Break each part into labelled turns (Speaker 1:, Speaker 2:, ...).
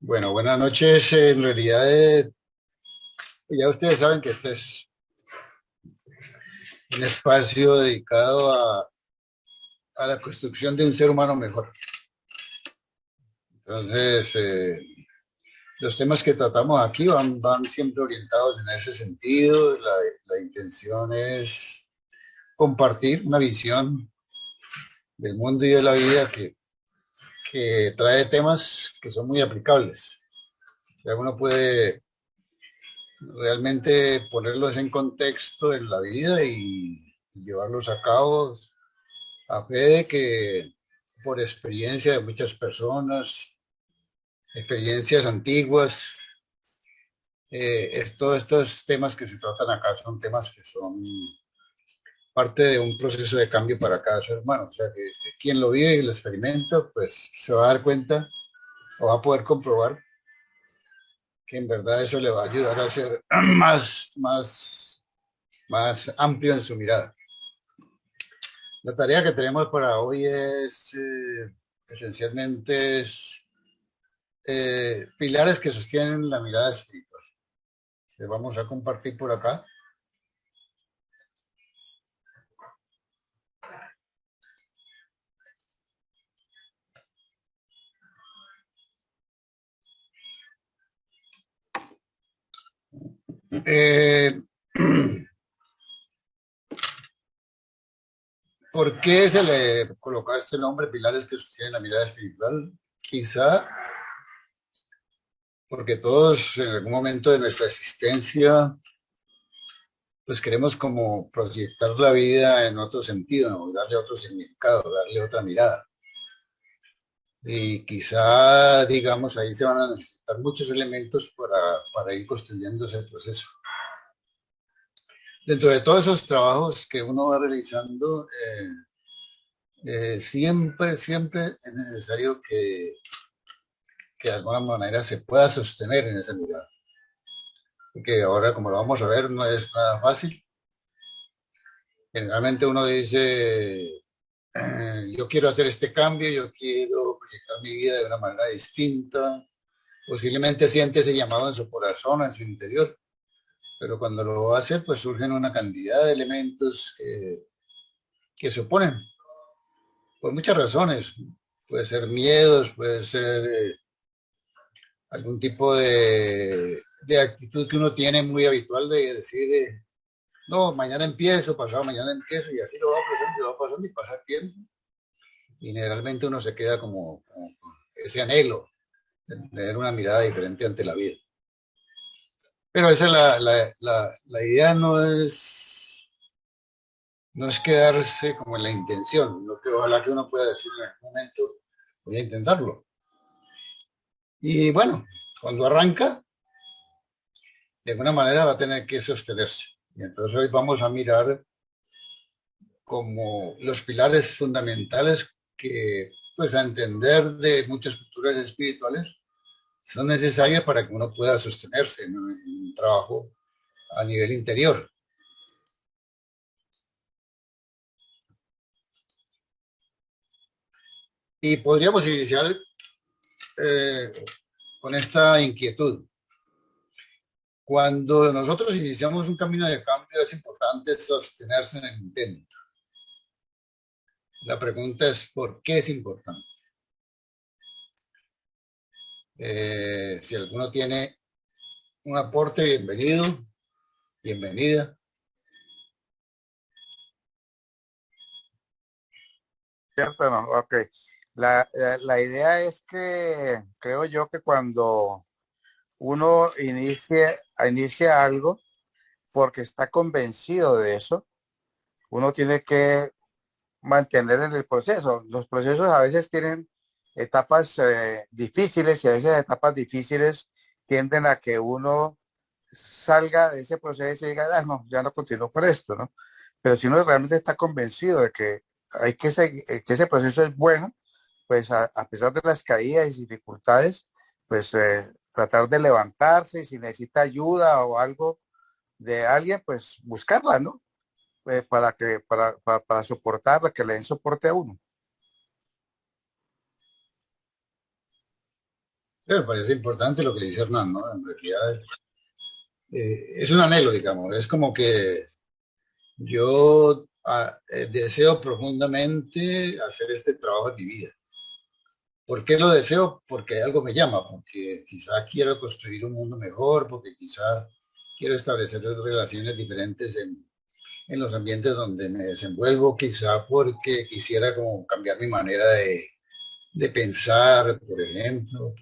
Speaker 1: Bueno, buenas noches. En realidad, ya ustedes saben que este es un espacio dedicado a la construcción de un ser humano mejor. Entonces, los temas que tratamos aquí van siempre orientados en ese sentido. La intención es compartir una visión del mundo y de la vida que trae temas que son muy aplicables. Ya uno puede realmente ponerlos en contexto en la vida y llevarlos a cabo a fe de que por experiencia de muchas personas, experiencias antiguas, todos estos temas que se tratan acá son temas que son parte de un proceso de cambio para cada ser humano. O sea, que quien lo vive y lo experimenta, pues se va a dar cuenta o va a poder comprobar que en verdad eso le va a ayudar a ser más amplio en su mirada. La tarea que tenemos para hoy es esencialmente pilares que sostienen la mirada espiritual. Les vamos a compartir por acá. Eh, ¿Por qué se le colocó este nombre, pilares que sostienen la mirada espiritual? Quizá porque todos en algún momento de nuestra existencia, pues queremos como proyectar la vida en otro sentido, ¿no? Darle otro significado, darle otra mirada. Y quizá, digamos, ahí se van a necesitar muchos elementos para ir construyendo ese proceso. Dentro de todos esos trabajos que uno va realizando, siempre es necesario que de alguna manera se pueda sostener en esa mirada. Porque ahora, como lo vamos a ver, no es nada fácil. Generalmente uno dice, yo quiero hacer este cambio, yo quiero proyectar mi vida de una manera distinta. Posiblemente siente ese llamado en su corazón, en su interior, pero cuando lo hace, pues surgen una cantidad de elementos que se oponen por muchas razones. Puede ser miedos, puede ser algún tipo de actitud que uno tiene muy habitual de decir, no, mañana empiezo, pasado mañana empiezo, y así lo va pasando y pasa el tiempo. Y generalmente uno se queda como ese anhelo de tener una mirada diferente ante la vida. Pero esa es la idea, no es quedarse como en la intención, lo que ojalá que uno pueda decir en algún momento, voy a intentarlo. Y bueno, cuando arranca, de alguna manera va a tener que sostenerse. Y entonces hoy vamos a mirar como los pilares fundamentales que, pues a entender de muchas culturas espirituales, son necesarias para que uno pueda sostenerse en un trabajo a nivel interior. Y podríamos iniciar con esta inquietud. Cuando nosotros iniciamos un camino de cambio, es importante sostenerse en el intento. La pregunta es, ¿por qué es importante? Si alguno tiene un aporte, bienvenido, bienvenida.
Speaker 2: ¿Cierto? No, ok. La idea es que creo yo que cuando uno inicia algo porque está convencido de eso, uno tiene que mantener en el proceso. Los procesos a veces tienen etapas difíciles y a veces etapas difíciles tienden a que uno salga de ese proceso y diga, ah, no, ya no continúo con esto, ¿no? Pero si uno realmente está convencido de que hay que seguir, que ese proceso es bueno, pues a pesar de las caídas y dificultades, pues tratar de levantarse y si necesita ayuda o algo de alguien, pues buscarla, ¿no? Para soportar, que le den soporte a uno.
Speaker 1: Me parece importante lo que dice Hernán, ¿no? En realidad es un anhelo, digamos, es como que yo deseo profundamente hacer este trabajo en mi vida. ¿Por qué lo deseo? Porque algo me llama, porque quizá quiero construir un mundo mejor, porque quizá quiero establecer relaciones diferentes en los ambientes donde me desenvuelvo, quizá porque quisiera como cambiar mi manera de pensar, por ejemplo,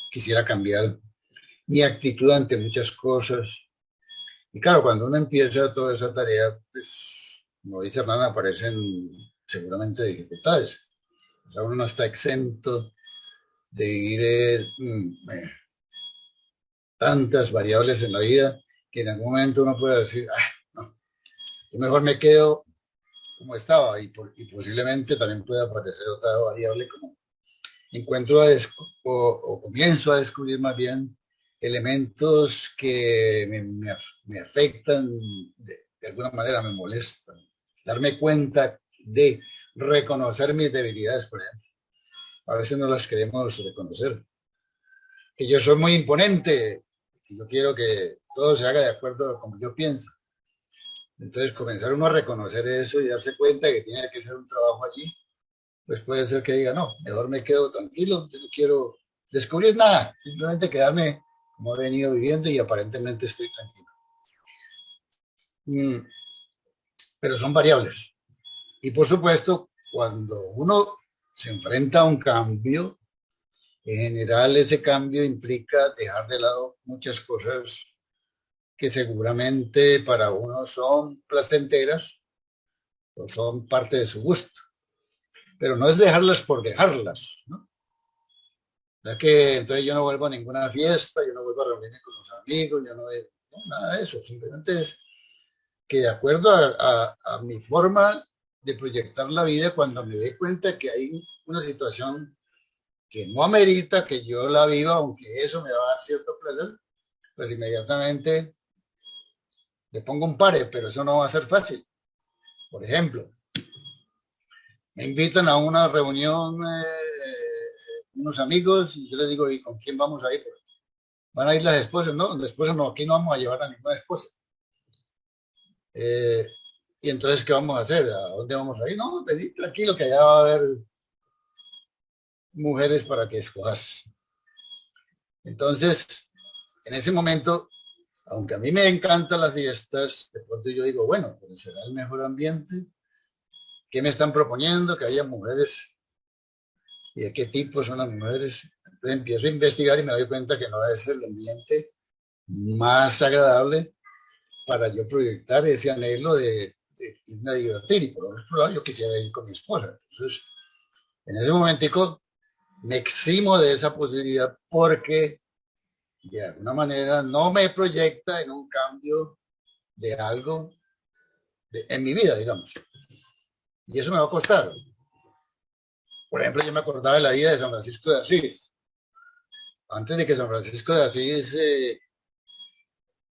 Speaker 1: quisiera cambiar mi actitud ante muchas cosas. Y claro, cuando uno empieza toda esa tarea, pues, como dice Hernán, aparecen seguramente dificultades. O sea, uno no está exento de vivir tantas variables en la vida que en algún momento uno puede decir, ah, no, yo mejor me quedo como estaba y posiblemente también pueda aparecer otra variable como encuentro o comienzo a descubrir más bien elementos que me afectan, de alguna manera me molestan. Darme cuenta de reconocer mis debilidades, por ejemplo. A veces no las queremos reconocer. Que yo soy muy imponente, que yo quiero que todo se haga de acuerdo a como yo pienso. Entonces comenzar uno a reconocer eso y darse cuenta que tiene que hacer un trabajo allí, pues puede ser que diga, no, mejor me quedo tranquilo, yo no quiero descubrir nada, simplemente quedarme como he venido viviendo y aparentemente estoy tranquilo. Mm, pero son variables. Y por supuesto, cuando uno se enfrenta a un cambio, en general ese cambio implica dejar de lado muchas cosas que seguramente para uno son placenteras o son parte de su gusto, pero no es dejarlas por dejarlas, ¿no? Ya que entonces yo no vuelvo a ninguna fiesta, yo no vuelvo a reunirme con los amigos, yo no, no, nada de eso, simplemente es que de acuerdo a mi forma de proyectar la vida, cuando me dé cuenta que hay una situación que no amerita que yo la viva, aunque eso me va a dar cierto placer, pues inmediatamente le pongo un pare, pero eso no va a ser fácil. Por ejemplo, me invitan a una reunión unos amigos y yo les digo, ¿y con quién vamos a ir? Van a ir las esposas, no, las esposas no, aquí no vamos a llevar a ninguna esposa. Eh, y entonces, ¿qué vamos a hacer? ¿A dónde vamos a ir? No, pedí tranquilo que allá va a haber mujeres para que escojas. Entonces, en ese momento, aunque a mí me encantan las fiestas, de pronto yo digo, bueno, pues será el mejor ambiente. ¿Qué me están proponiendo? Que haya mujeres. ¿Y de qué tipo son las mujeres? Entonces empiezo a investigar y me doy cuenta que no es el ambiente más agradable para yo proyectar ese anhelo de irme a divertir. Y por otro lado, yo quisiera ir con mi esposa. Entonces, en ese momentico me eximo de esa posibilidad porque de alguna manera no me proyecta en un cambio de algo en mi vida, digamos. Y eso me va a costar. Por ejemplo, yo me acordaba de la vida de San Francisco de Asís. Antes de que San Francisco de Asís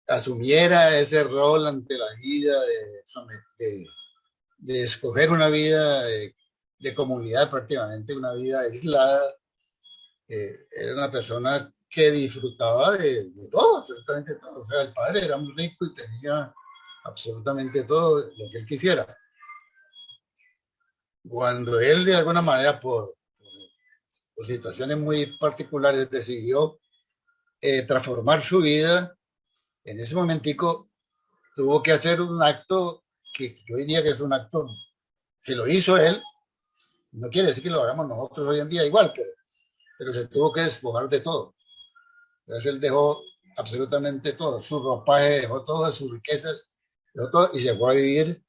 Speaker 1: asumiera ese rol ante la vida de escoger una vida de comunidad prácticamente, una vida aislada, era una persona que disfrutaba de todo, absolutamente todo. O sea, el padre era muy rico y tenía absolutamente todo lo que él quisiera. Cuando él de alguna manera por situaciones muy particulares decidió transformar su vida, en ese momentico tuvo que hacer un acto que yo diría que es un acto que lo hizo él, no quiere decir que lo hagamos nosotros hoy en día igual, pero se tuvo que despojar de todo. Entonces él dejó absolutamente todo, su ropaje, dejó todas sus riquezas, dejó todo y se fue a vivir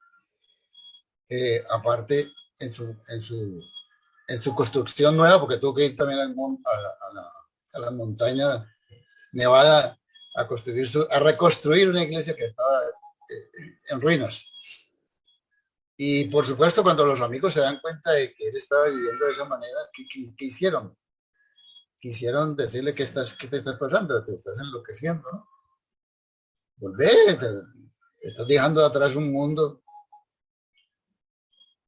Speaker 1: aparte en su construcción nueva, porque tuvo que ir también a la montaña Nevada a reconstruir una iglesia que estaba en ruinas. Y por supuesto, cuando los amigos se dan cuenta de que él estaba viviendo de esa manera, ¿qué hicieron? Quisieron decirle qué te estás pasando, te estás enloqueciendo, ¿no? Volvete, estás dejando atrás un mundo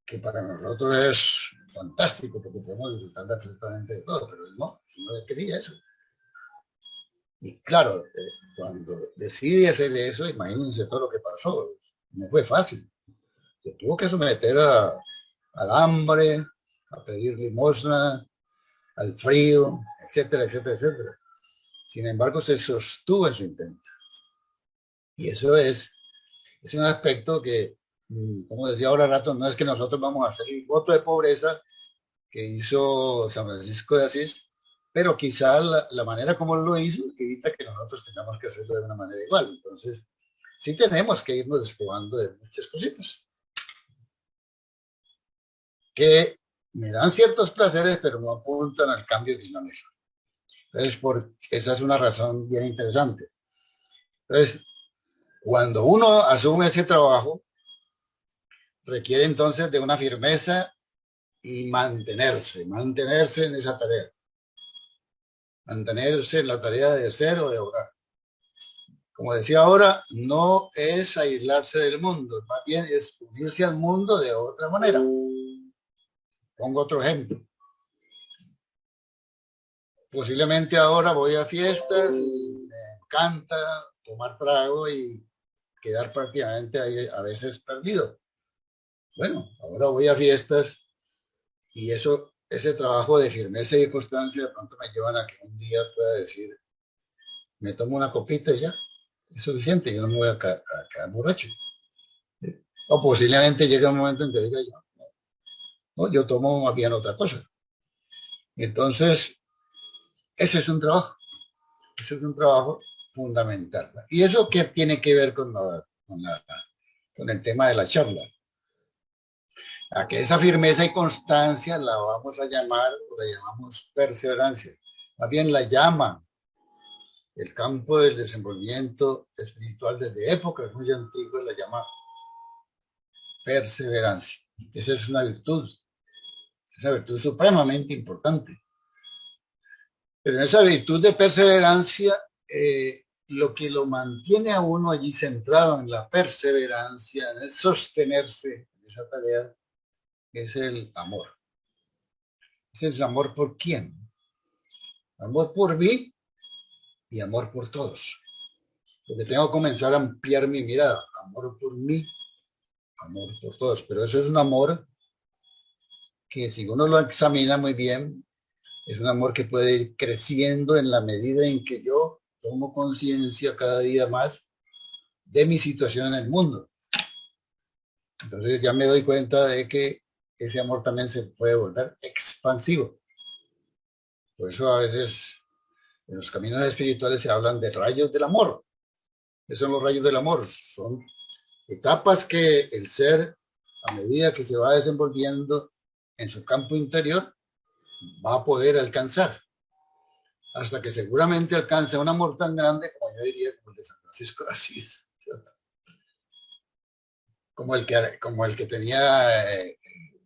Speaker 1: que para nosotros es fantástico porque podemos disfrutar de absolutamente de todo, pero él no quería eso. Y claro, cuando decidí hacer eso, imagínense todo lo que pasó. No fue fácil. Se tuvo que someter al hambre, a pedir limosna, al frío, etcétera, etcétera, etcétera. Sin embargo, se sostuvo en su intento. Y eso es un aspecto que, como decía ahora rato, no es que nosotros vamos a hacer el voto de pobreza que hizo San Francisco de Asís, pero quizá la manera como lo hizo evita que nosotros tengamos que hacerlo de una manera igual. Entonces, sí tenemos que irnos despojando de muchas cositas que me dan ciertos placeres, pero no apuntan al cambio dinámico. Entonces, esa es una razón bien interesante. Entonces, cuando uno asume ese trabajo, requiere entonces de una firmeza y mantenerse en esa tarea, mantenerse en la tarea de ser o de obrar. Como decía ahora, no es aislarse del mundo, más bien es unirse al mundo de otra manera. Pongo otro ejemplo. Posiblemente ahora voy a fiestas y me encanta tomar trago y quedar prácticamente ahí a veces perdido. Bueno, ahora voy a fiestas y ese trabajo de firmeza y de constancia de pronto me llevan a que un día pueda decir, me tomo una copita y ya, es suficiente, yo no me voy a quedar borracho. O posiblemente llegue un momento en que diga yo, no, yo tomo más bien otra cosa. Entonces, ese es un trabajo, ese es un trabajo fundamental. ¿Y eso qué tiene que ver con el tema de la charla? A que esa firmeza y constancia la vamos a llamar, o la llamamos perseverancia. Más bien la llama el campo del desenvolvimiento espiritual desde épocas muy antiguas, la llama perseverancia. Esa es una virtud supremamente importante. Pero en esa virtud de perseverancia, lo que lo mantiene a uno allí centrado en la perseverancia, en el sostenerse en esa tarea, es el amor. Ese es el amor por quién. Amor por mí y amor por todos. Porque tengo que comenzar a ampliar mi mirada. Amor por mí, amor por todos. Pero eso es un amor que si uno lo examina muy bien, es un amor que puede ir creciendo en la medida en que yo tomo conciencia cada día más de mi situación en el mundo. Entonces ya me doy cuenta de que ese amor también se puede volver expansivo. Por eso a veces en los caminos espirituales se hablan de rayos del amor. ¿Qué son los rayos del amor? Son etapas que el ser, a medida que se va desenvolviendo en su campo interior, va a poder alcanzar. Hasta que seguramente alcance un amor tan grande como yo diría, como el de San Francisco de Asís, ¿cierto? Como el que tenía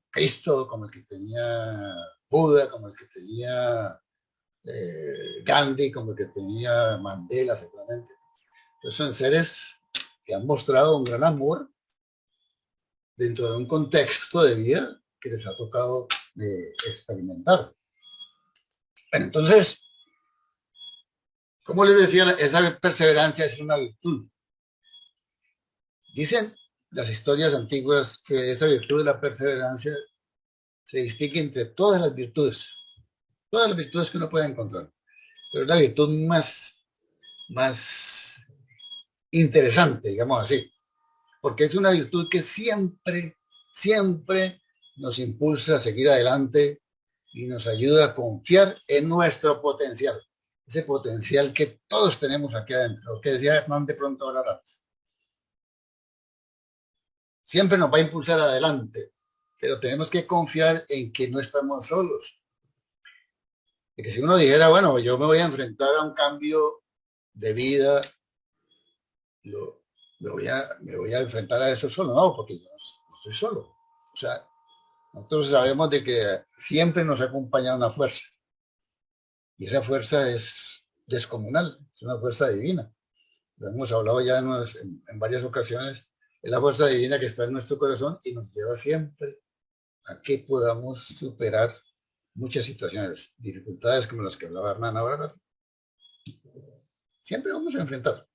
Speaker 1: Cristo, como el que tenía Buda, como el que tenía Gandhi, como el que tenía Mandela, seguramente. Entonces son seres que han mostrado un gran amor dentro de un contexto de vida que les ha tocado experimentar. Bueno, entonces, como les decía, esa perseverancia es una virtud. Dicen las historias antiguas que esa virtud de la perseverancia se distingue entre todas las virtudes que uno puede encontrar. Pero es la virtud más interesante, digamos así, porque es una virtud que siempre nos impulsa a seguir adelante y nos ayuda a confiar en nuestro potencial, ese potencial que todos tenemos aquí adentro, que decía Hernán de pronto ahora, siempre nos va a impulsar adelante, pero tenemos que confiar en que no estamos solos. Y que si uno dijera, bueno, yo me voy a enfrentar a un cambio de vida, me voy a enfrentar a eso solo, no, porque yo no estoy solo. O sea, nosotros sabemos de que siempre nos acompaña una fuerza, y esa fuerza es descomunal, es una fuerza divina. Lo hemos hablado ya en varias ocasiones, es la fuerza divina que está en nuestro corazón y nos lleva siempre a que podamos superar muchas situaciones, dificultades como las que hablaba Hernán ahora. Siempre vamos a enfrentar.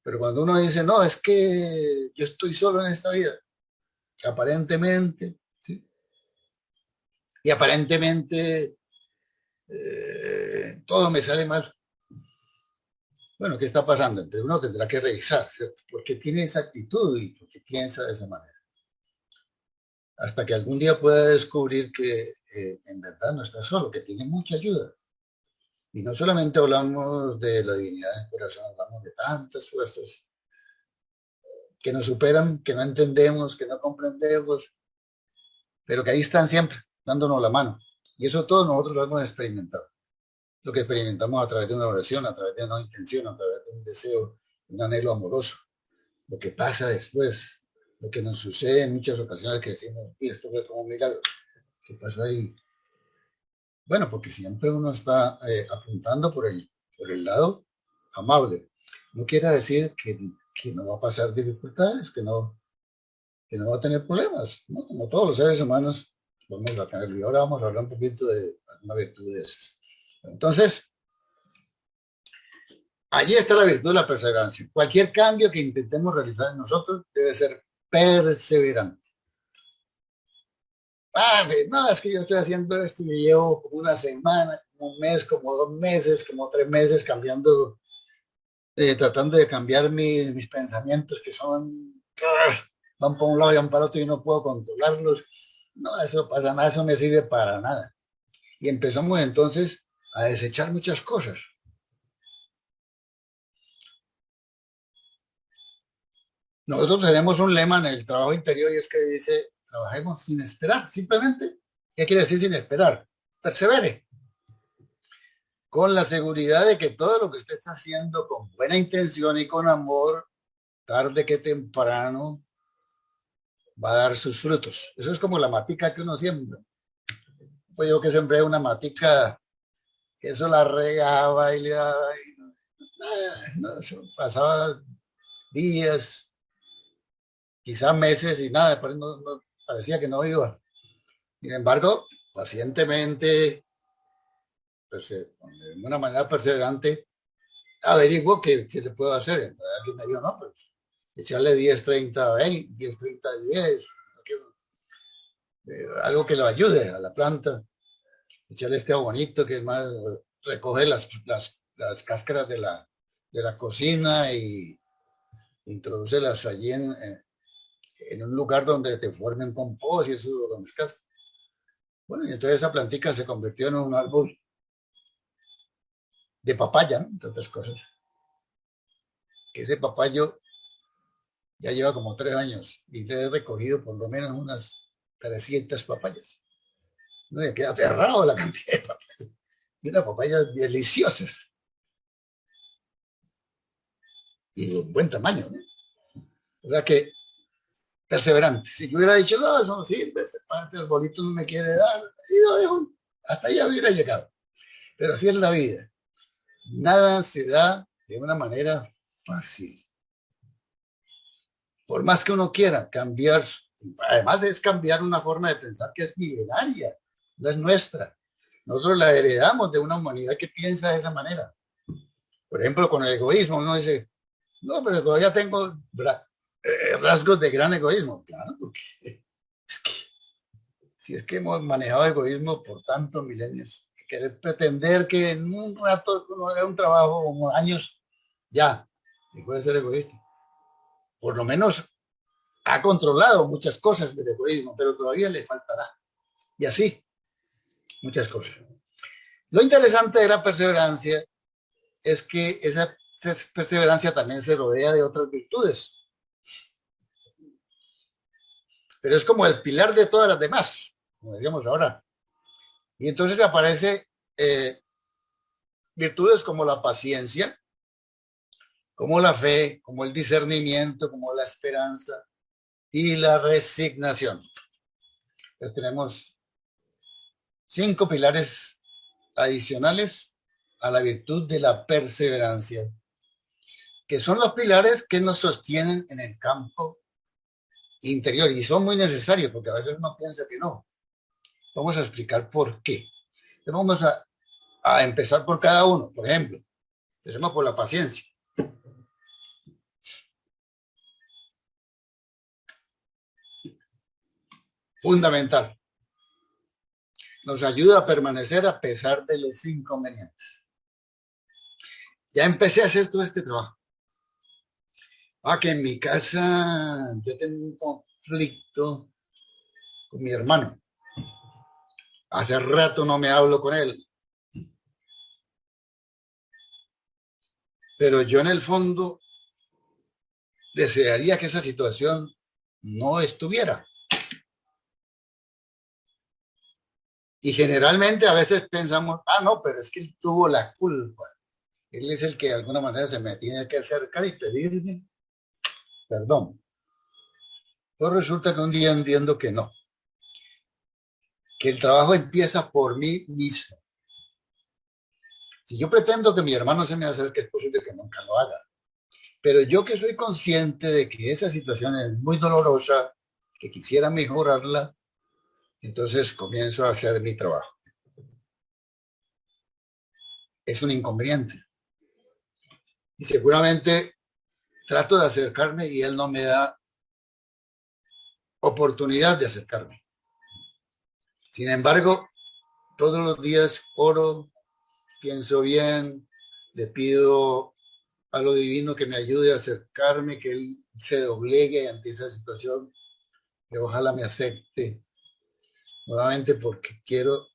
Speaker 1: Pero cuando uno dice, no, es que yo estoy solo en esta vida, aparentemente, ¿sí? Y aparentemente todo me sale mal. Bueno, ¿qué está pasando? Entonces uno tendrá que revisar, ¿cierto? ¿Por qué tiene esa actitud y por qué piensa de esa manera? Hasta que algún día pueda descubrir que en verdad no está solo, que tiene mucha ayuda. Y no solamente hablamos de la divinidad del corazón, hablamos de tantas fuerzas que nos superan, que no entendemos, que no comprendemos, pero que ahí están siempre, dándonos la mano. Y eso todos nosotros lo hemos experimentado. Lo que experimentamos a través de una oración, a través de una intención, a través de un deseo, un anhelo amoroso. Lo que pasa después, lo que nos sucede en muchas ocasiones que decimos, mira, esto fue como un milagro. ¿Qué pasó ahí? Bueno, porque siempre uno está apuntando por el lado amable. No quiere decir que no va a pasar dificultades, que no va a tener problemas, ¿no? Como todos los seres humanos vamos a tener. Y ahora vamos a hablar un poquito de una virtud de esas. Entonces, allí está la virtud de la perseverancia. Cualquier cambio que intentemos realizar en nosotros debe ser perseverante. No, es que yo estoy haciendo esto y llevo como una semana, como un mes, como 2 meses, como 3 meses cambiando, tratando de cambiar mis pensamientos que son, van para un lado y van para otro y no puedo controlarlos. No, eso pasa nada, eso me sirve para nada. Y empezamos entonces a desechar muchas cosas. Nosotros tenemos un lema en el trabajo interior y es que dice, trabajemos sin esperar, simplemente. ¿Qué quiere decir sin esperar? Persevere. Con la seguridad de que todo lo que usted está haciendo con buena intención y con amor, tarde que temprano, va a dar sus frutos. Eso es como la matica que uno siembra. Pues yo que sembré una matica, que eso la regaba y le daba, y no, eso pasaba días, quizás meses y nada, después no, parecía que no iba. Sin embargo, pacientemente, pues, de una manera perseverante, averiguo qué le puedo hacer. Entonces, alguien me dijo, no, pues echarle 10, 30, 20, 10, 30, 10, algo que lo ayude a la planta, echarle este bonito que es más, recoger las cáscaras de la cocina y introducirlas allí en un lugar donde te formen compost y eso lo mezclas. Bueno, y entonces esa plantica se convirtió en un árbol de papaya, ¿no? Entre otras cosas. Que ese papayo ya lleva como 3 años y le he recogido por lo menos unas 300 papayas. No me queda aterrado la cantidad de papayas. Y unas papayas deliciosas. Y un buen tamaño, ¿no? O sea que perseverante. Si yo hubiera dicho, no, eso no sirve, esta parte del bolito no me quiere dar, y lo dejo, hasta allá hubiera llegado. Pero así es la vida. Nada se da de una manera fácil. Por más que uno quiera cambiar, además es cambiar una forma de pensar que es milenaria, no es nuestra. Nosotros la heredamos de una humanidad que piensa de esa manera. Por ejemplo, con el egoísmo, uno dice, no, pero todavía tengo rasgos de gran egoísmo. Claro, porque es que si es que hemos manejado egoísmo por tantos milenios, querer pretender que en un rato uno haga un trabajo como años, ya, dejó de ser egoísta. Por lo menos ha controlado muchas cosas del egoísmo, pero todavía le faltará. Y así, muchas cosas. Lo interesante de la perseverancia es que esa perseverancia también se rodea de otras virtudes. Pero es como el pilar de todas las demás, como decíamos ahora. Y entonces aparece virtudes como la paciencia, como la fe, como el discernimiento, como la esperanza y la resignación. Entonces tenemos 5 pilares adicionales a la virtud de la perseverancia, que son los pilares que nos sostienen en el campo interior y son muy necesarios porque a veces uno piensa que no. Vamos a explicar por qué. Entonces vamos a empezar por cada uno. Por ejemplo, Empecemos por la paciencia. Fundamental. Nos ayuda a permanecer a pesar de los inconvenientes. Ya empecé a hacer todo este trabajo. Que en mi casa yo tengo un conflicto con mi hermano. Hace rato no me hablo con él. Pero yo en el fondo desearía que esa situación no estuviera. Y generalmente a veces pensamos, no, pero es que él tuvo la culpa. Él es el que de alguna manera se me tiene que acercar y pedirme perdón. Pero resulta que un día entiendo que no. Que el trabajo empieza por mí mismo. Si yo pretendo que mi hermano se me acerque, es posible que nunca lo haga. Pero yo que soy consciente de que esa situación es muy dolorosa, que quisiera mejorarla, entonces comienzo a hacer mi trabajo. Es un inconveniente. Y seguramente trato de acercarme y él no me da oportunidad de acercarme. Sin embargo, todos los días oro, pienso bien, le pido a lo divino que me ayude a acercarme, que él se doblegue ante esa situación, que ojalá me acepte nuevamente porque quiero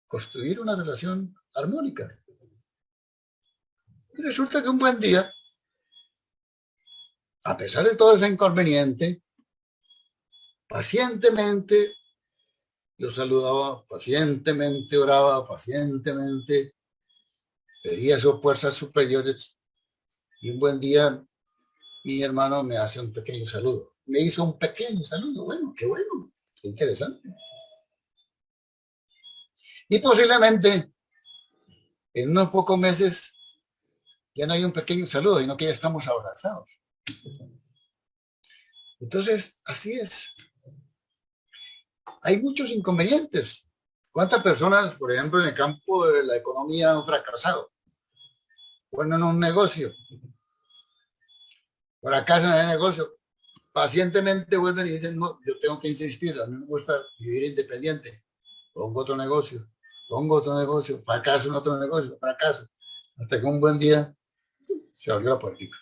Speaker 1: construir una relación armónica. Y resulta que un buen día, a pesar de todo ese inconveniente, pacientemente yo saludaba, pacientemente oraba, pacientemente pedía sus fuerzas superiores y un buen día mi hermano me hace un pequeño saludo. Me hizo un pequeño saludo. Bueno, qué interesante. Y posiblemente en unos pocos meses ya no hay un pequeño saludo, sino que ya estamos abrazados. Entonces, así es. Hay muchos inconvenientes. ¿Cuántas personas, por ejemplo, en el campo de la economía han fracasado? Bueno, en un negocio, fracasan en el negocio, pacientemente vuelven y dicen, no, yo tengo que insistir, a mí me gusta vivir independiente, pongo otro negocio, fracaso en otro negocio, fracaso, hasta que un buen día se abrió la puertica.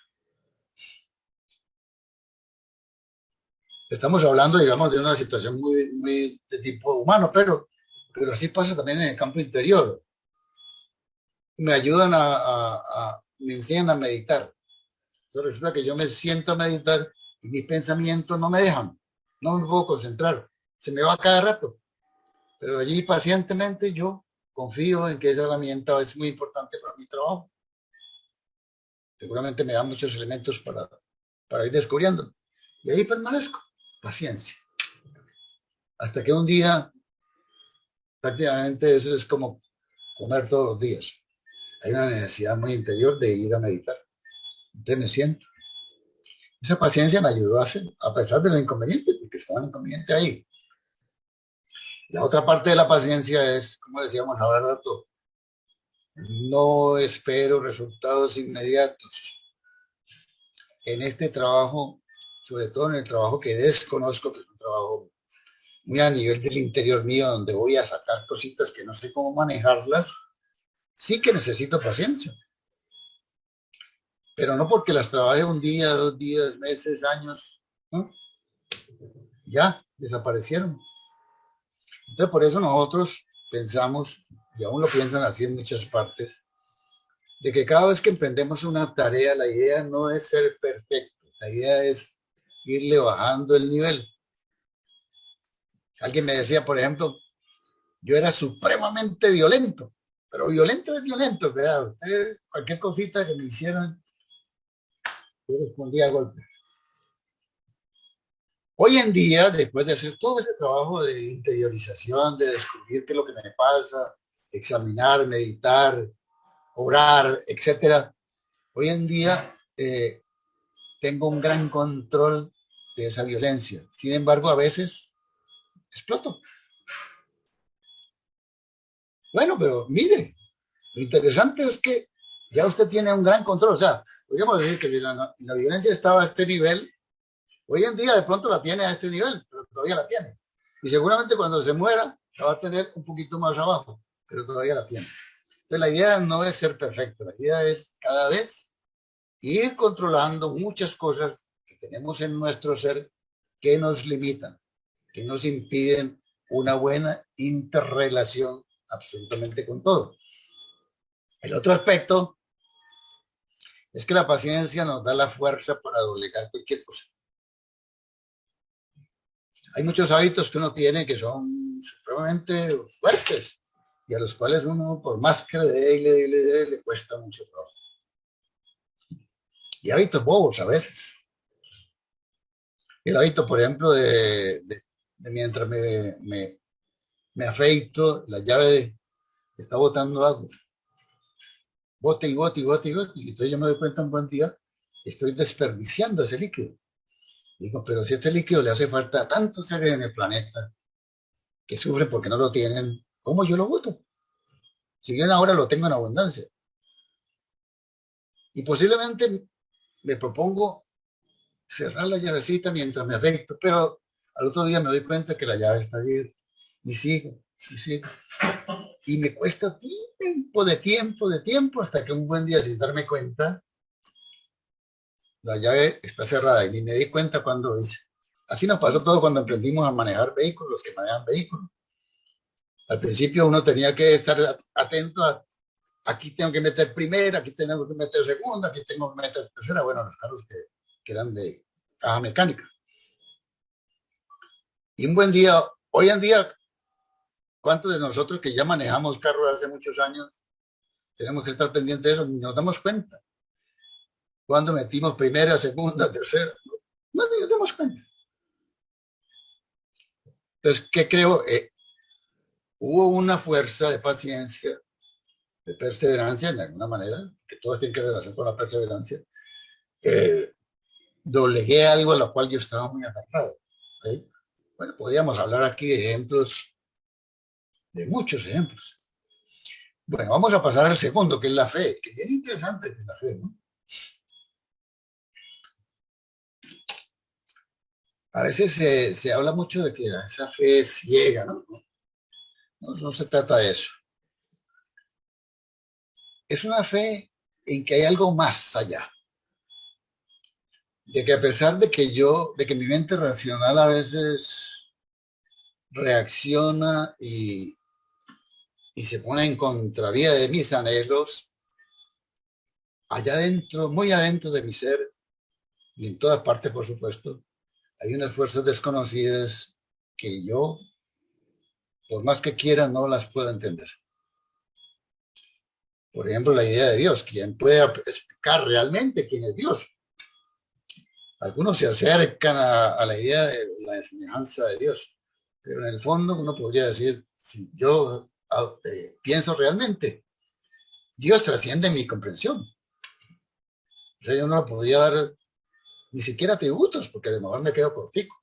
Speaker 1: Estamos hablando, digamos, de una situación muy de tipo humano, pero así pasa también en el campo interior. Me ayudan me enseñan a meditar. Entonces resulta que yo me siento a meditar y mis pensamientos no me dejan, no me puedo concentrar, se me va cada rato. Pero allí pacientemente yo confío en que esa herramienta es muy importante para mi trabajo. Seguramente me da muchos elementos para ir descubriendo. Y ahí permanezco, paciencia. Hasta que un día, prácticamente eso es como comer todos los días. Hay una necesidad muy interior de ir a meditar. Entonces me siento. Esa paciencia me ayudó a hacer, a pesar de lo inconveniente, porque estaba el inconveniente ahí. La otra parte de la paciencia es, como decíamos ahora rato, no espero resultados inmediatos. En este trabajo, sobre todo en el trabajo que desconozco, que es un trabajo muy a nivel del interior mío, donde voy a sacar cositas que no sé cómo manejarlas, sí que necesito paciencia. Pero no porque las trabaje un día, 2 días, meses, años, ¿no? Ya desaparecieron. Entonces, por eso nosotros pensamos, y aún lo piensan así en muchas partes, de que cada vez que emprendemos una tarea, la idea no es ser perfecto, la idea es irle bajando el nivel. Alguien me decía, por ejemplo, yo era supremamente violento, pero violento es violento, ¿verdad? Usted, cualquier cosita que me hicieran, yo respondía a golpes. Hoy en día, después de hacer todo ese trabajo de interiorización, de descubrir qué es lo que me pasa, examinar, meditar, orar, etcétera, hoy en día tengo un gran control de esa violencia. Sin embargo, a veces exploto. Bueno, pero mire, lo interesante es que ya usted tiene un gran control. O sea, podríamos decir que si la violencia estaba a este nivel, hoy en día de pronto la tiene a este nivel, pero todavía la tiene. Y seguramente cuando se muera, la va a tener un poquito más abajo, pero todavía la tiene. Entonces la idea no es ser perfecto, la idea es cada vez ir controlando muchas cosas que tenemos en nuestro ser que nos limitan, que nos impiden una buena interrelación absolutamente con todo. El otro aspecto es que la paciencia nos da la fuerza para doblegar cualquier cosa. Hay muchos hábitos que uno tiene que son supremamente fuertes y a los cuales uno, por más que le dé, le cuesta mucho trabajo. Y hábitos bobos a veces. El hábito, por ejemplo, de mientras me afeito, la llave está botando agua. Bote y bote y bote y bote. Y entonces yo me doy cuenta un buen día que estoy desperdiciando ese líquido. Digo, pero si este líquido le hace falta a tantos seres en el planeta que sufren porque no lo tienen, ¿cómo yo lo boto? Si bien ahora lo tengo en abundancia. Y posiblemente me propongo cerrar la llavecita mientras me afecto, pero al otro día me doy cuenta que la llave está abierta. Y sigo, y sigo. Y me cuesta tiempo, hasta que un buen día, sin darme cuenta, la llave está cerrada y ni me di cuenta cuando hice. Así nos pasó todo cuando aprendimos a manejar vehículos, los que manejan vehículos. Al principio uno tenía que estar atento a, aquí tengo que meter primera, aquí tengo que meter segunda, aquí tengo que meter tercera. Bueno, los carros que eran de caja mecánica. Y un buen día, hoy en día, ¿cuántos de nosotros que ya manejamos carros hace muchos años tenemos que estar pendientes de eso? Ni nos damos cuenta. Cuando metimos primera, segunda, tercera, no nos damos cuenta. Entonces, ¿qué creo? Hubo una fuerza de paciencia, de perseverancia, en alguna manera, que todas tienen que ver relación con la perseverancia. Doblegué algo a lo cual yo estaba muy agarrado. ¿Sí? Bueno, podríamos hablar aquí de ejemplos, de muchos ejemplos. Bueno, vamos a pasar al segundo, que es la fe, que es interesante que es la fe, ¿no? A veces se habla mucho de que esa fe es ciega, ¿no? No se trata de eso. Es una fe en que hay algo más allá. De que a pesar de que mi mente racional a veces reacciona y se pone en contravía de mis anhelos, allá adentro, muy adentro de mi ser, y en todas partes, por supuesto, hay unas fuerzas desconocidas que yo, por más que quiera, no las puedo entender. Por ejemplo, la idea de Dios. ¿Quién puede explicar realmente quién es Dios? Algunos se acercan a la idea de la semejanza de Dios, pero en el fondo uno podría decir, si yo pienso realmente, Dios trasciende mi comprensión. O sea, yo no le podría dar ni siquiera tributos, porque a lo mejor me quedo cortico.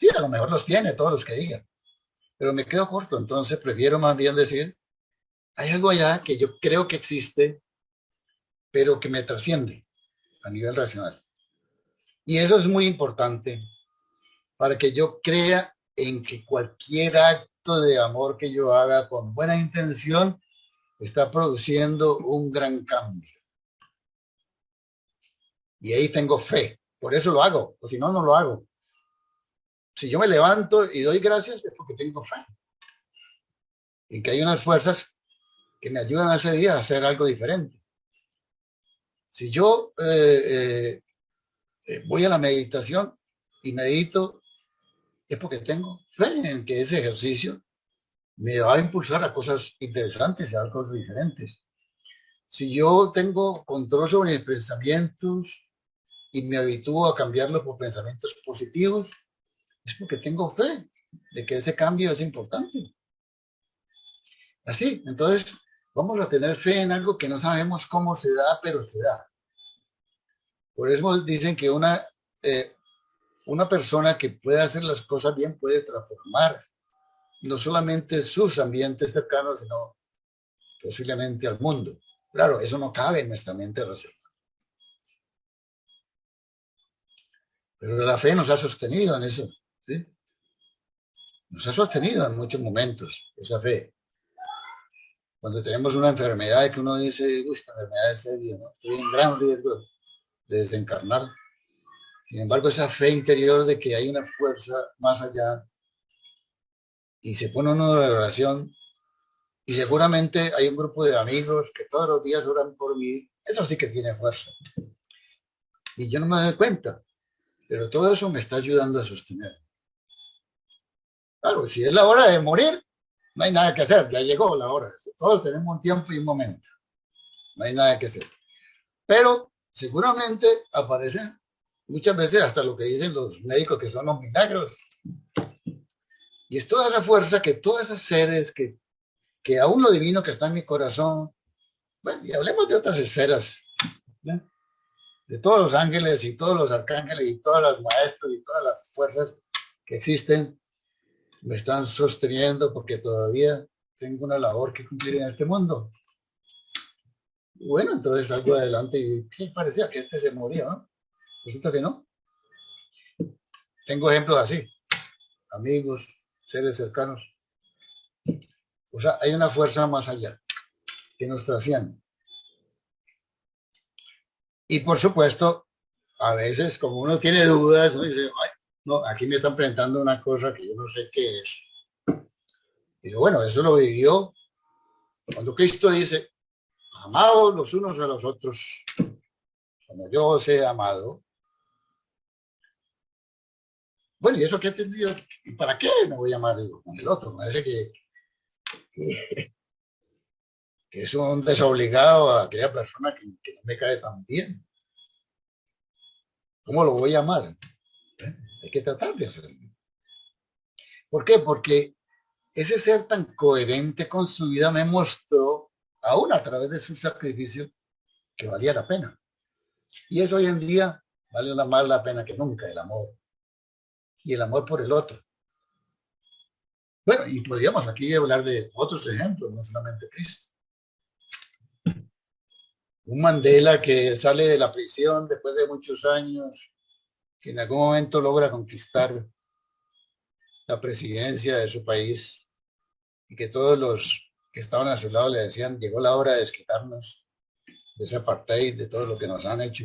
Speaker 1: Sí, a lo mejor los tiene todos los que digan, pero me quedo corto, entonces prefiero más bien decir, hay algo allá que yo creo que existe, pero que me trasciende a nivel racional. Y eso es muy importante para que yo crea en que cualquier acto de amor que yo haga con buena intención está produciendo un gran cambio. Y ahí tengo fe. Por eso lo hago, o si no, no lo hago. Si yo me levanto y doy gracias es porque tengo fe. Y que hay unas fuerzas que me ayudan a ese día a hacer algo diferente. Si yo voy a la meditación y medito, es porque tengo fe en que ese ejercicio me va a impulsar a cosas interesantes, a cosas diferentes. Si yo tengo control sobre mis pensamientos y me habitúo a cambiarlos por pensamientos positivos, es porque tengo fe de que ese cambio es importante. Así, entonces vamos a tener fe en algo que no sabemos cómo se da, pero se da. Por eso dicen que una persona que puede hacer las cosas bien puede transformar no solamente sus ambientes cercanos, sino posiblemente al mundo. Claro, eso no cabe en nuestra mente racional. Pero la fe nos ha sostenido en eso, ¿sí? Nos ha sostenido en muchos momentos esa fe. Cuando tenemos una enfermedad que uno dice, uy, esta enfermedad es seria, ¿no? Estoy en gran riesgo de desencarnar. Sin embargo, esa fe interior de que hay una fuerza más allá y se pone uno de oración y seguramente hay un grupo de amigos que todos los días oran por mí, eso sí que tiene fuerza. Y yo no me doy cuenta, pero todo eso me está ayudando a sostener. Claro, si es la hora de morir, no hay nada que hacer, ya llegó la hora. Todos tenemos un tiempo y un momento, no hay nada que hacer. Pero seguramente aparecen muchas veces hasta lo que dicen los médicos que son los milagros. Y es toda esa fuerza que todos esos seres que aún lo divino que está en mi corazón, bueno, y hablemos de otras esferas, ¿no? De todos los ángeles y todos los arcángeles y todos los maestros y todas las fuerzas que existen, me están sosteniendo porque todavía tengo una labor que cumplir en este mundo. Bueno, entonces salgo adelante y ¿qué parecía? Que este se moría, ¿no? Resulta que no. Tengo ejemplos así, amigos, seres cercanos. O sea, hay una fuerza más allá que nos trasciende. Y por supuesto, a veces como uno tiene dudas, uno dice, ay, no, aquí me están presentando una cosa que yo no sé qué es. Y bueno, eso lo vivió cuando Cristo dice, amados los unos a los otros, como yo os he amado. Bueno, ¿y eso qué ha entendido? ¿Y para qué me voy a amar con el otro? Me parece que es un desobligado a aquella persona que no me cae tan bien. ¿Cómo lo voy a amar? ¿Eh? Hay que tratar de hacerlo. ¿Por qué? Porque ese ser tan coherente con su vida me mostró, aún a través de su sacrificio, que valía la pena. Y eso hoy en día vale más la pena que nunca, el amor. Y el amor por el otro. Bueno, y podríamos aquí hablar de otros ejemplos, no solamente Cristo. Un Mandela que sale de la prisión después de muchos años, que en algún momento logra conquistar la presidencia de su país y que todos los que estaban a su lado le decían, llegó la hora de desquitarnos de ese apartheid, de todo lo que nos han hecho.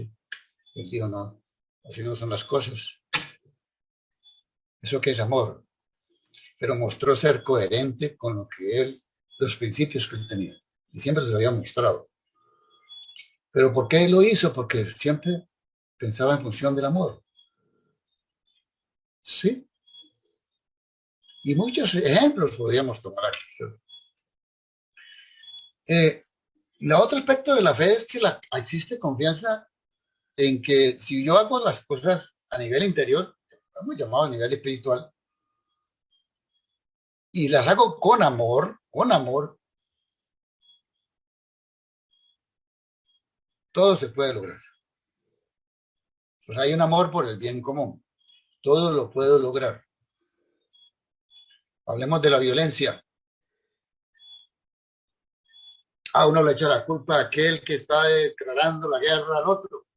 Speaker 1: Él dijo, no, así no son las cosas. Eso que es amor. Pero mostró ser coherente con lo que él, los principios que él tenía. Y siempre lo había mostrado. ¿Pero por qué lo hizo? Porque siempre pensaba en función del amor. Sí. Y muchos ejemplos podríamos tomar aquí. El otro aspecto de la fe es que existe confianza en que si yo hago las cosas a nivel interior, hemos llamado a nivel espiritual, y las hago con amor, todo se puede lograr. Pues hay un amor por el bien común. Todo lo puedo lograr. Hablemos de la violencia. A uno le echa la culpa a aquel que está declarando la guerra al otro.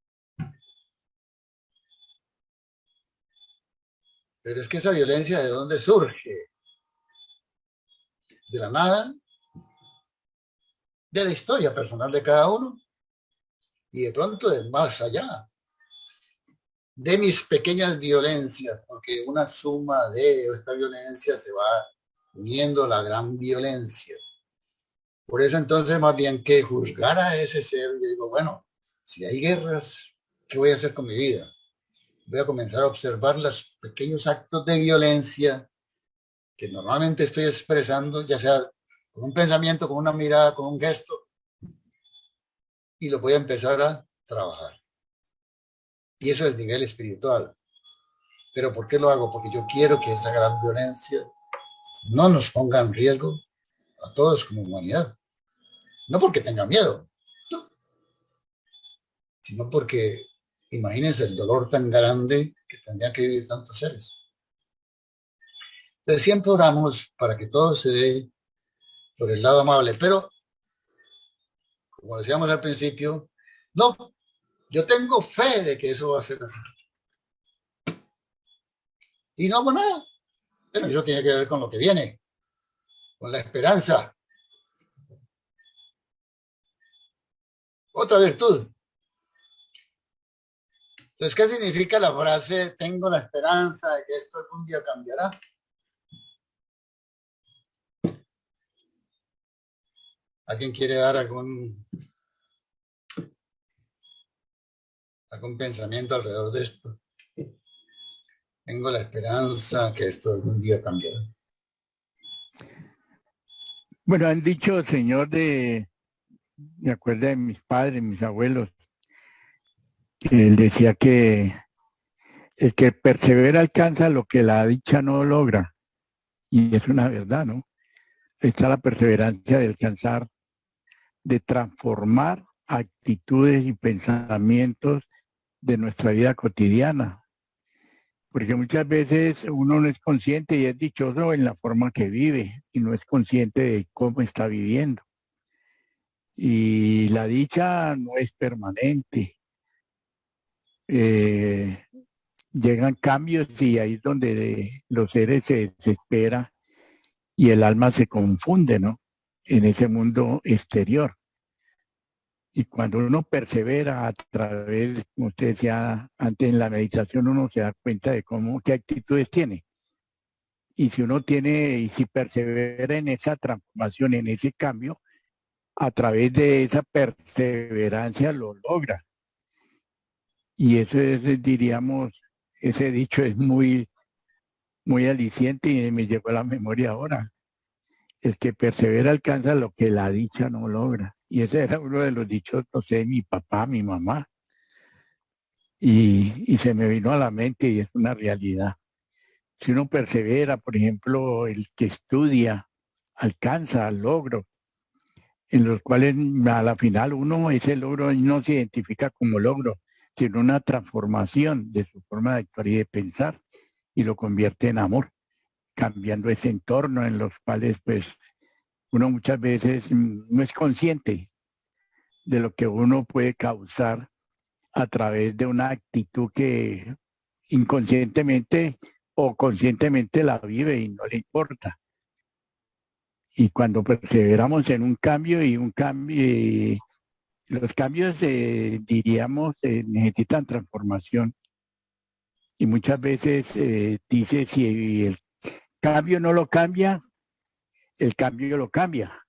Speaker 1: Pero es que esa violencia, ¿de dónde surge? De la nada, de la historia personal de cada uno y de pronto de más allá. De mis pequeñas violencias, porque una suma de esta violencia se va uniendo a la gran violencia. Por eso entonces más bien que juzgar a ese ser, yo digo, bueno, si hay guerras, ¿qué voy a hacer con mi vida? Voy a comenzar a observar los pequeños actos de violencia que normalmente estoy expresando, ya sea con un pensamiento, con una mirada, con un gesto, y lo voy a empezar a trabajar. Y eso es nivel espiritual. ¿Pero por qué lo hago? Porque yo quiero que esa gran violencia no nos ponga en riesgo a todos como humanidad. No porque tenga miedo, no, sino porque imagínense el dolor tan grande que tendrían que vivir tantos seres. Entonces siempre oramos para que todo se dé por el lado amable, pero como decíamos al principio, no, yo tengo fe de que eso va a ser así. Y no hago nada. Pero eso tiene que ver con lo que viene, con la esperanza. Otra virtud. Entonces, ¿qué significa la frase tengo la esperanza de que esto algún día cambiará? ¿Alguien quiere dar algún pensamiento alrededor de esto? Tengo la esperanza que esto algún día cambiará.
Speaker 3: Bueno, han dicho, señor, me acuerdo de mis padres, mis abuelos, que él decía que el que persevera alcanza lo que la dicha no logra. Y es una verdad, ¿no? Está la perseverancia de alcanzar, de transformar actitudes y pensamientos de nuestra vida cotidiana. Porque muchas veces uno no es consciente y es dichoso en la forma que vive y no es consciente de cómo está viviendo. Y la dicha no es permanente. Eh, Llegan cambios y ahí es donde los seres se desespera y el alma se confunde, ¿no? En ese mundo exterior. Y cuando uno persevera a través, como usted decía antes en la meditación, uno se da cuenta de qué actitudes tiene. Y si uno tiene, y si persevera en esa transformación, en ese cambio, a través de esa perseverancia lo logra. Y eso es, diríamos, ese dicho es muy aliciente y me llegó a la memoria ahora. El que persevera alcanza lo que la dicha no logra. Y ese era uno de los dichos, no sé, de mi papá, mi mamá. Y se me vino a la mente y es una realidad. Si uno persevera, por ejemplo, el que estudia, alcanza logros, en los cuales a la final uno ese logro no se identifica como logro, sino una transformación de su forma de actuar y de pensar y lo convierte en amor, cambiando ese entorno en los cuales pues uno muchas veces no es consciente de lo que uno puede causar a través de una actitud que inconscientemente o conscientemente la vive y no le importa. Y cuando perseveramos en un cambio y un cambio, los cambios, diríamos, necesitan transformación. Y muchas veces dice, si el cambio no lo cambia, el cambio lo cambia.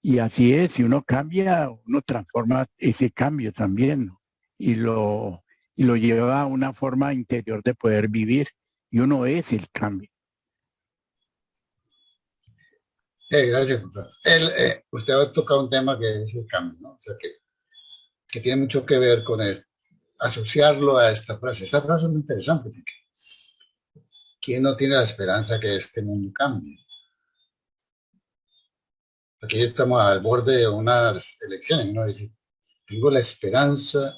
Speaker 3: Y así es, si uno cambia, uno transforma ese cambio también, ¿no? y lo, y lo lleva a una forma interior de poder vivir. Y uno es el cambio.
Speaker 1: Gracias. Usted ha tocado un tema que es el cambio, ¿no? O sea, que tiene mucho que ver con asociarlo a esta frase. Esta frase es muy interesante porque ¿quién no tiene la esperanza que este mundo cambie? Aquí estamos al borde de unas elecciones, ¿no? Dice, tengo la esperanza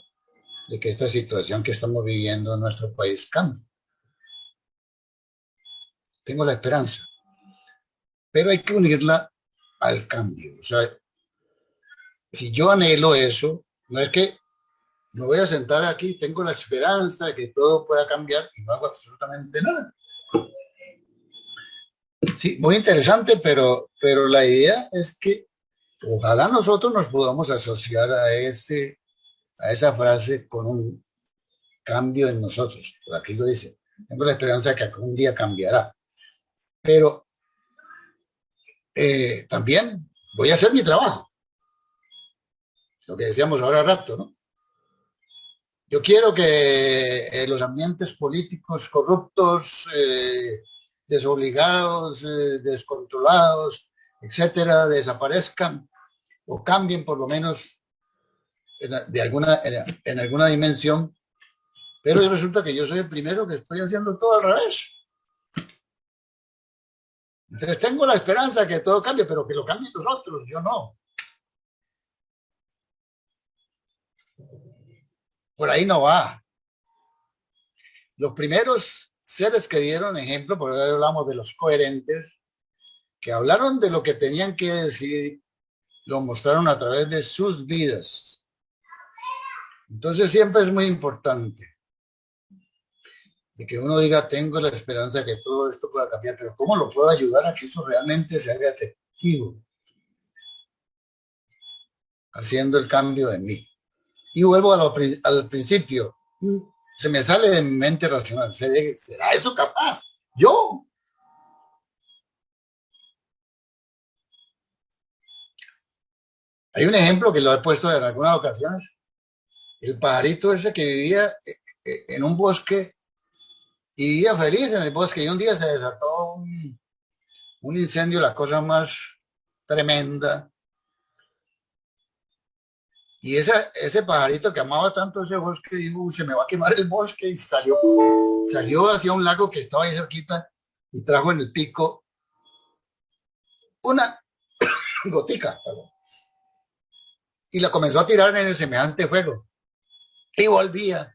Speaker 1: de que esta situación que estamos viviendo en nuestro país cambie. Tengo la esperanza. Pero hay que unirla al cambio. O sea, si yo anhelo eso, no es que me voy a sentar aquí, tengo la esperanza de que todo pueda cambiar y no hago absolutamente nada. Sí, muy interesante, pero la idea es que ojalá nosotros nos podamos asociar a esa frase con un cambio en nosotros. Por aquí lo dice. Tengo la esperanza de que algún día cambiará. Pero también voy a hacer mi trabajo. Lo que decíamos ahora rato, ¿no? Yo quiero que los ambientes políticos corruptos, desobligados, descontrolados, etcétera, desaparezcan o cambien por lo menos en alguna dimensión, pero resulta que yo soy el primero que estoy haciendo todo al revés. Entonces tengo la esperanza que todo cambie, pero que lo cambien los otros, yo no. Por ahí no va. Los primeros seres que dieron ejemplo, por ahí hablamos de los coherentes, que hablaron de lo que tenían que decir lo mostraron a través de sus vidas. Entonces siempre es muy importante de que uno diga, tengo la esperanza de que todo esto pueda cambiar, pero ¿cómo lo puedo ayudar a que eso realmente se haga efectivo? Haciendo el cambio en mí. Y vuelvo al principio. Se me sale de mi mente racional. ¿Será eso capaz? Yo. Hay un ejemplo que lo he puesto en algunas ocasiones. El pajarito ese que vivía en un bosque y vivía feliz en el bosque y un día se desató un incendio, la cosa más tremenda. Y ese pajarito que amaba tanto ese bosque dijo, se me va a quemar el bosque y salió hacia un lago que estaba ahí cerquita y trajo en el pico una gotica y la comenzó a tirar en el semejante fuego y volvía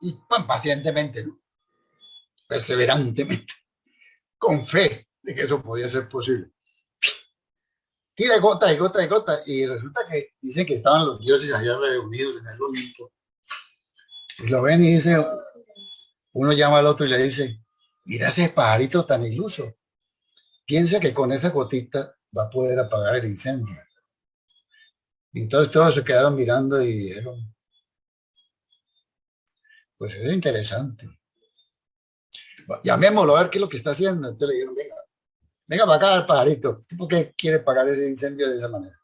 Speaker 1: y pacientemente, ¿no? Perseverantemente, con fe de que eso podía ser posible. Tira gota y gota y gota y resulta que dicen que estaban los dioses allá reunidos en el Olimpo y lo ven y dice, uno llama al otro y le dice, mira ese pajarito tan iluso, piensa que con esa gotita va a poder apagar el incendio. Y entonces todos se quedaron mirando y dijeron, pues es interesante. Llamémoslo a ver qué es lo que está haciendo. Entonces le dijeron, venga para acá el pajarito. ¿Por qué quiere apagar ese incendio de esa manera?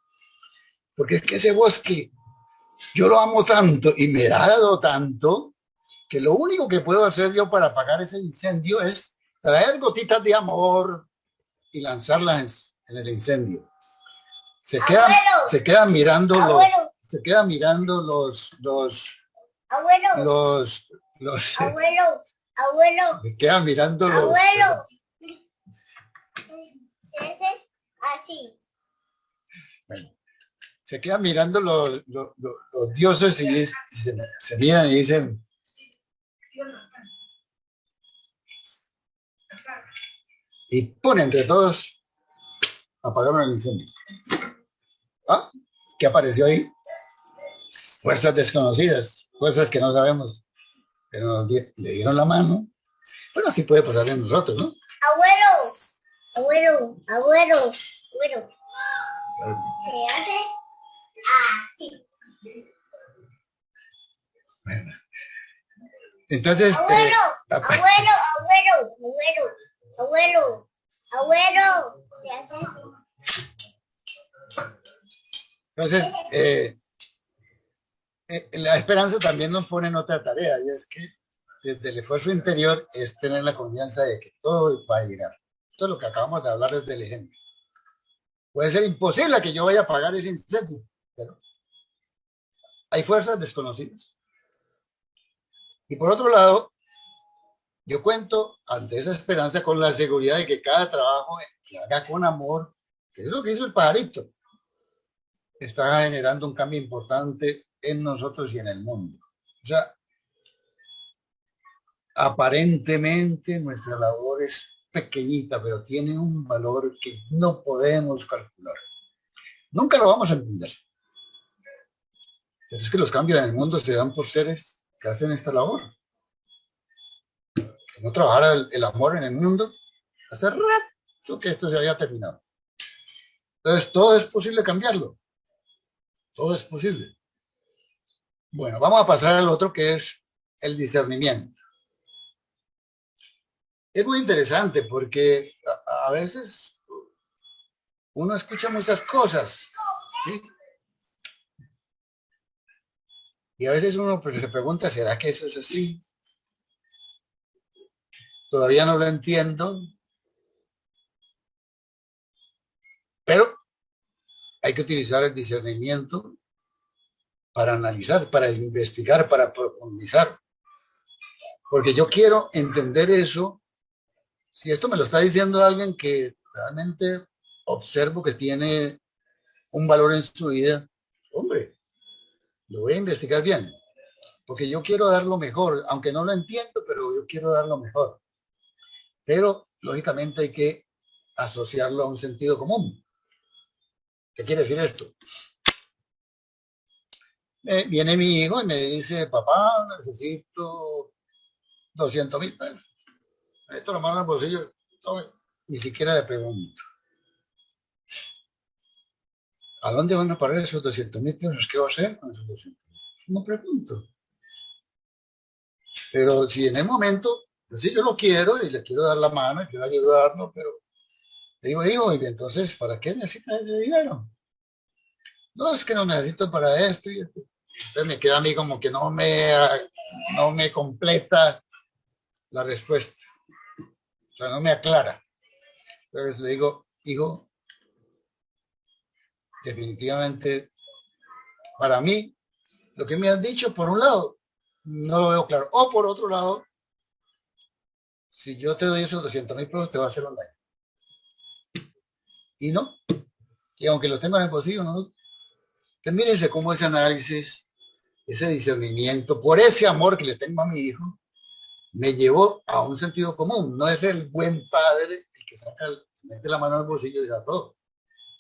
Speaker 1: Porque es que ese bosque, yo lo amo tanto y me ha dado tanto que lo único que puedo hacer yo para apagar ese incendio es traer gotitas de amor y lanzarlas en el incendio. Se quedan mirando se quedan mirando se quedan mirando
Speaker 4: así.
Speaker 1: Bueno, se quedan mirando los dioses y se miran y dicen, y ponen entre todos, apagaron el incendio. ¿Ah? ¿Qué apareció ahí? Fuerzas desconocidas, fuerzas que no sabemos, pero le dieron la mano. Bueno, así puede pasar en nosotros, ¿no?
Speaker 4: Abuelo. Se hace así.
Speaker 1: Bueno. Entonces,
Speaker 4: abuelo, se hace así.
Speaker 1: Entonces, la esperanza también nos pone en otra tarea, y es que desde el esfuerzo interior es tener la confianza de que todo va a llegar. Esto es lo que acabamos de hablar desde el ejemplo. Puede ser imposible que yo vaya a apagar ese incendio, pero hay fuerzas desconocidas. Y por otro lado, yo cuento ante esa esperanza con la seguridad de que cada trabajo que haga con amor, que es lo que hizo el pajarito, está generando un cambio importante en nosotros y en el mundo. O sea, aparentemente nuestra labor es pequeñita, pero tiene un valor que no podemos calcular. Nunca lo vamos a entender. Pero es que los cambios en el mundo se dan por seres que hacen esta labor. Que no trabajara el amor en el mundo, hasta el rato que esto se haya terminado. Entonces, todo es posible cambiarlo. Todo es posible. Bueno, vamos a pasar al otro que es el discernimiento. Es muy interesante porque a veces uno escucha muchas cosas, ¿sí? Y a veces uno se pregunta, ¿será que eso es así? Todavía no lo entiendo. Pero hay que utilizar el discernimiento para analizar, para investigar, para profundizar. Porque yo quiero entender eso. Si esto me lo está diciendo alguien que realmente observo que tiene un valor en su vida, hombre, lo voy a investigar bien. Porque yo quiero dar lo mejor, aunque no lo entiendo, pero yo quiero dar lo mejor. Pero, lógicamente, hay que asociarlo a un sentido común. ¿Qué quiere decir esto? Viene mi hijo y me dice, papá, necesito 200.000 pesos. Esto lo mando al bolsillo, tome. Ni siquiera le pregunto, ¿a dónde van a parar esos 200.000 pesos? ¿Qué va a hacer con esos 200.000? No pregunto. Pero si en el momento, pues sí, yo lo quiero y le quiero dar la mano y quiero ayudarlo, pero le digo, hijo, y entonces, ¿para qué necesitas ese dinero? No, es que no necesito para esto. Y esto. Entonces me queda a mí como que no me completa la respuesta. O sea, no me aclara. Entonces le digo, hijo, definitivamente, para mí, lo que me has dicho, por un lado, no lo veo claro. O por otro lado, si yo te doy esos 200.000 pesos, te va a hacer un daño. Y no, y aunque los tengo en el bolsillo, no. Entonces, mírense cómo ese análisis, ese discernimiento, por ese amor que le tengo a mi hijo, me llevó a un sentido común. No es el buen padre el que mete la mano en el bolsillo y da todo.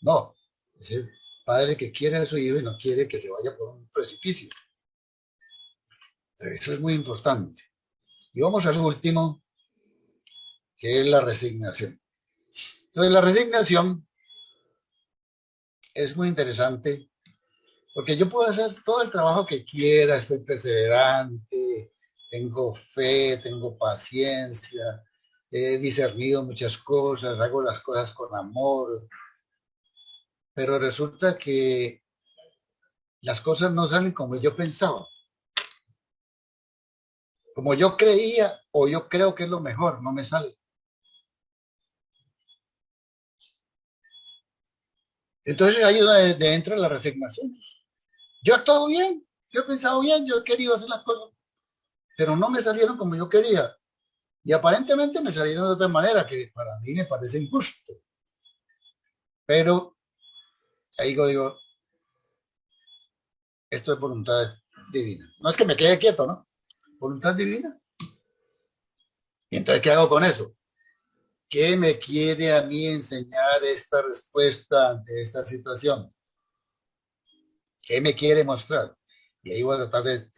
Speaker 1: No, es el padre que quiere a su hijo y no quiere que se vaya por un precipicio. Eso es muy importante. Y vamos al último, que es la resignación. Entonces, la resignación es muy interesante porque yo puedo hacer todo el trabajo que quiera, estoy perseverante, tengo fe, tengo paciencia, he discernido muchas cosas, hago las cosas con amor, pero resulta que las cosas no salen como yo pensaba, como yo creía o yo creo que es lo mejor, no me sale. Entonces ahí es donde entra la resignación. Yo he actuado bien, yo he pensado bien, yo he querido hacer las cosas, pero no me salieron como yo quería. Y aparentemente me salieron de otra manera, que para mí me parece injusto. Pero ahí digo, esto es voluntad divina. No es que me quede quieto, ¿no? Voluntad divina. ¿Y entonces qué hago con eso? ¿Qué me quiere a mí enseñar esta respuesta ante esta situación? ¿Qué me quiere mostrar? Y ahí voy a tratar de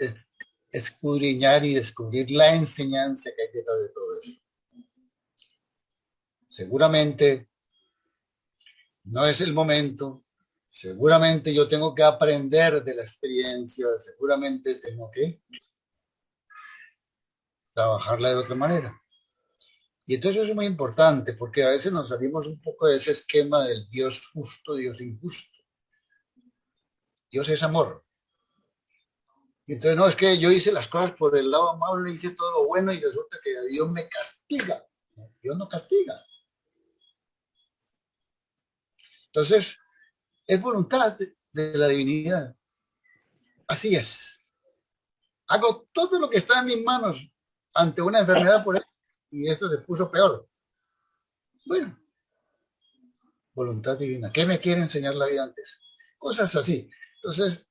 Speaker 1: escudriñar y descubrir la enseñanza que hay detrás de todo eso. Seguramente no es el momento, seguramente yo tengo que aprender de la experiencia, seguramente tengo que trabajarla de otra manera. Y entonces eso es muy importante porque a veces nos salimos un poco de ese esquema del Dios justo, Dios injusto. Dios es amor. Y entonces no, es que yo hice las cosas por el lado amable, hice todo lo bueno y resulta que Dios me castiga. Dios no castiga. Entonces, es voluntad de la divinidad. Así es. Hago todo lo que está en mis manos ante una enfermedad por él y esto se puso peor. Bueno, voluntad divina. ¿Qué me quiere enseñar la vida antes? Cosas así. Entonces,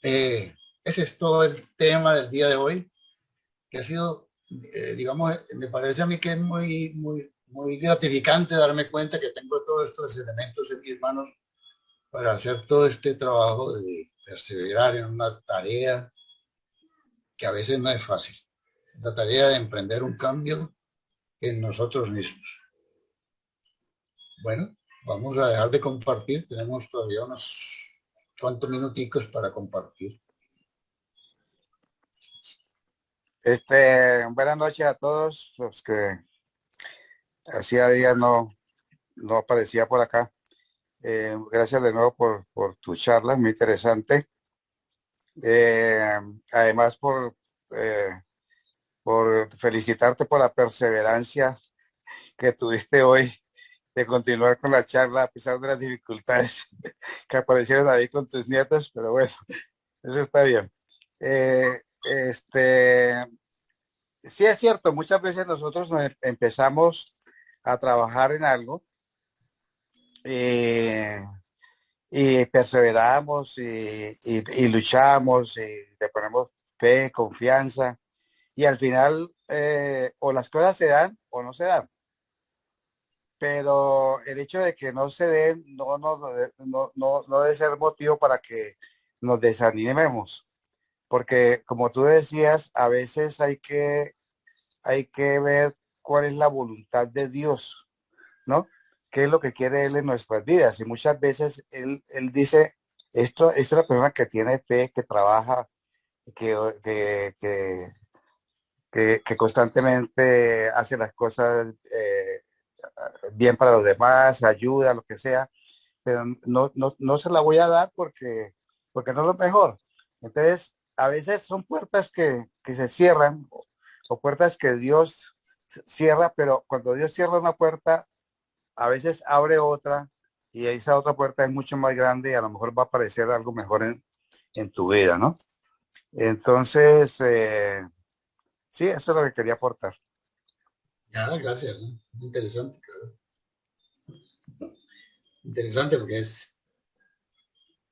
Speaker 1: ese es todo el tema del día de hoy, que ha sido, digamos, me parece a mí que es muy gratificante darme cuenta que tengo todos estos elementos en mis manos para hacer todo este trabajo de perseverar en una tarea que a veces no es fácil. La tarea de emprender un cambio en nosotros mismos. Bueno, vamos a dejar de compartir. Tenemos todavía unos cuantos minuticos para compartir.
Speaker 2: Buenas noches a todos los que hacía días no aparecía por acá. Gracias de nuevo por tu charla, muy interesante. Además por felicitarte por la perseverancia que tuviste hoy de continuar con la charla a pesar de las dificultades que aparecieron ahí con tus nietos, pero bueno, eso está bien. Sí es cierto, muchas veces nosotros empezamos a trabajar en algo y perseveramos y luchamos y le ponemos fe, confianza y al final o las cosas se dan o no se dan. pero el hecho de que no se den no debe ser motivo para que nos desanimemos, porque como tú decías, a veces hay que ver cuál es la voluntad de Dios, ¿no? ¿Qué es lo que quiere Él en nuestras vidas? Y muchas veces Él dice, esto es una persona que tiene fe, que trabaja, que, que, que, que constantemente hace las cosas bien para los demás, ayuda, lo que sea, pero no se la voy a dar porque no es lo mejor. Entonces, a veces son puertas que se cierran o puertas que Dios cierra, pero cuando Dios cierra una puerta, a veces abre otra y esa otra puerta es mucho más grande y a lo mejor va a aparecer algo mejor en tu vida, ¿no? Entonces, sí, eso es lo que quería aportar.
Speaker 1: Ah, gracias, ¿no? Interesante, claro. Interesante porque es,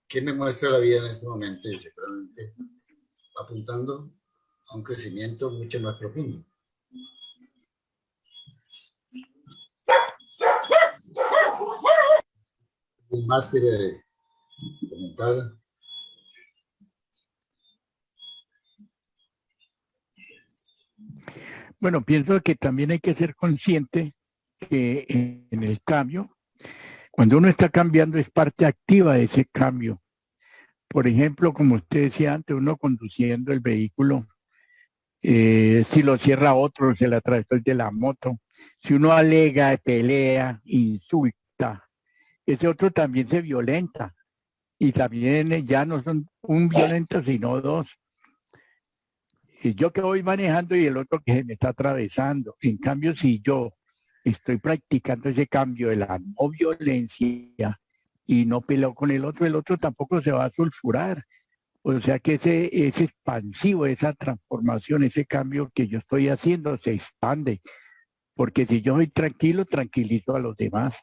Speaker 1: ¿qué me muestra la vida en este momento? Y seguramente apuntando a un crecimiento mucho más profundo. ¿Alguien más quiere comentar?
Speaker 3: Bueno, pienso que también hay que ser consciente que en el cambio, cuando uno está cambiando es parte activa de ese cambio. Por ejemplo, como usted decía antes, uno conduciendo el vehículo, si lo cierra otro, se le atravesó el de la moto. Si uno alega, pelea, insulta, ese otro también se violenta. Y también ya no son un violento, sino dos. Y yo que voy manejando y el otro que se me está atravesando. En cambio, si yo estoy practicando ese cambio de la no violencia y no peleo con el otro tampoco se va a sulfurar. O sea que ese expansivo, esa transformación, ese cambio que yo estoy haciendo se expande. Porque si yo soy tranquilo, tranquilizo a los demás.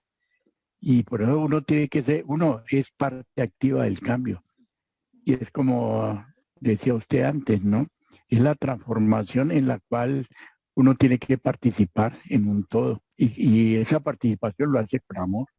Speaker 3: Y por eso uno tiene que ser, uno es parte activa del cambio. Y es como decía usted antes, ¿no? Es la transformación en la cual uno tiene que participar en un todo. Y esa participación lo hace con amor.